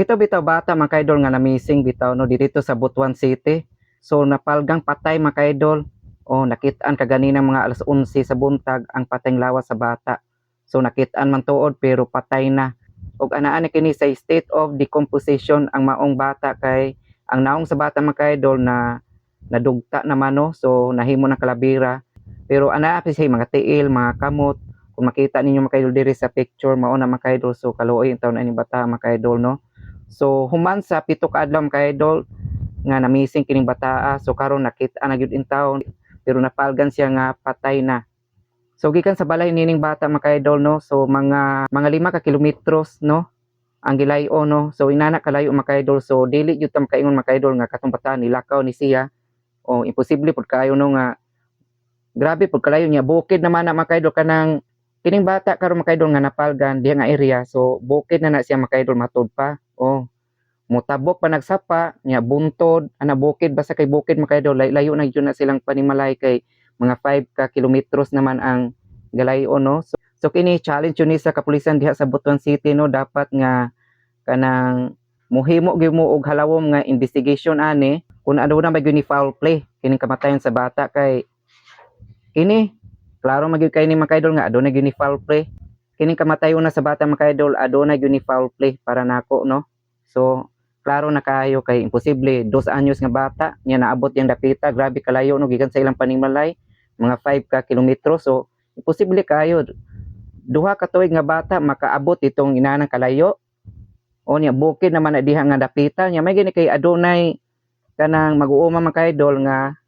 Ito bitaw bata mga kaidol nga na-missing bitaw no dito sa Butuan City. So napalgang patay mga kaidol. O nakitaan kaganina mga alas 11 sa buntag ang patayng lawas sa bata. So nakitaan man tuod pero patay na. Og anaan kini sa state of decomposition ang maong bata kay ang naong sa bata mga kaidol na nadugta naman no. So nahimo ng kalabira. Pero anaa pa siya mga tiil, mga kamot. Kung makita ninyo mga kaidol diri sa picture mao na mga kaidol so kaluoy ang taon ani bata mga kaidol no. So human sa pito ka adlaw mga idol nga na-missing kining bataa. So karon nakita na gyud in town pero napalgan siya nga patay na. So gikan sa balay nining bata mga idol no. So mga 5 ka kilometros no ang gilayo no. So inana kalayo mga idol. So dili gyud ta makaingon mga idol nga katong bata nilakaw ni siya. O imposible pud kayo no nga grabe pud kalayo niya. Bukid naman na mga idol kanang kining bata karon mga idol nga napalgan diha nga area. So bukid na siya mga idol matud pa. Oh, mutabok pa nagsapa nya buntod ana bukid basta kay bukid mga idol layo na gyud na silang panimalay kay mga 5 ka kilometros naman ang galayo no. So kini challenge yun ni sa kapulisan diha sa Butuan City no dapat nga kanang muhimo gyud mo og halawom nga investigation ani kung ano na may ni foul play kining kamatayon sa bata kay kini klaro magyud kay ni mga idol nga aduna gyud ni foul play kining kamatayon na sa bata mga idol aduna gyud ni foul play para nako no. So klaro na kayo kay imposible 2 anyos nga bata nya naabot yang dapita grabe kalayo no gikan sa ilang panimalay mga 5 ka kilometro. So imposible kayo duha ka tuig nga bata makaabot itong inanang kalayo o nya bukid naman na diha nga dapita nya may gini kay adunay kanang mag-uuma mga idol nga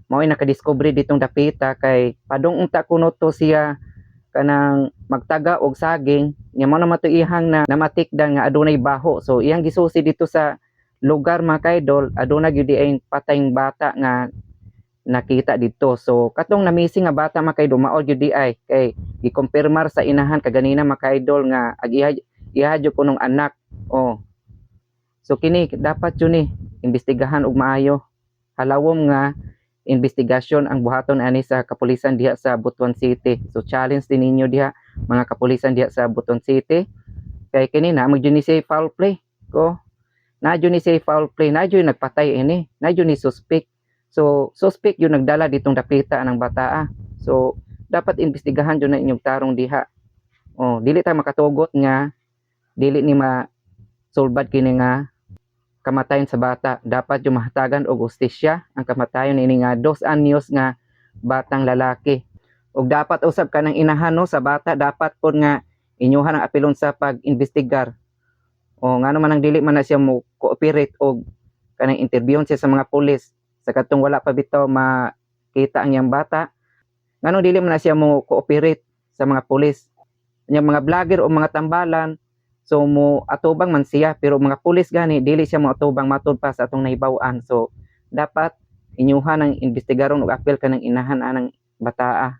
mao'y nakadiscovery ditong dapita kay padung unta kuno to siya kanang magtaga og saging nya mao naman to ihang na namatikdan nga adunay baho. So iyang gisusi dito sa lugar mga kaidol aduna gyud ay patayng bata nga nakita dito. So katong na-missing nga bata mga kaidol mao gyud ay kay gikumpirmar sa inahan kaganina mga kaidol nga ag iha jud kunong anak. Oh, so kini dapat yun ni imbestigahan og maayo halawom nga investigasyon ang buhaton ani sa kapulisan diha sa Butuan City. So challenge din ninyo diha mga kapulisan diha sa Butuan City kay kini na mag ni say foul play ko na ni say foul play na nagpatay ini na ni suspect. So suspect yung nagdala ditong dapita ng bataa. So dapat investigahan jud na inyong tarong diha. Oh dili ta makatugot nga dili ni masulbad kini nga kamatayon sa bata. Dapat yung mahatagan og hustisya ang kamatayon ini nga 2 anyos nga batang lalaki. Ug dapat usab kanang inahan no sa bata dapat pod nga inyuhan ang apelon sa pag-investigar. O ngano man ang dili man na siya mo cooperate og kanang interview siya sa mga pulis sa katong wala pa bitaw makita ang yang bata. Ngano dili man na siya mo cooperate sa mga pulis. Yang mga vlogger o mga tambalan so mo atubang man siya pero mga pulis gani dili siya mo atubang matud pa sa atong nahibaw-an. So dapat inyuhan ang investigaron og apel kanang inahan anang bataa.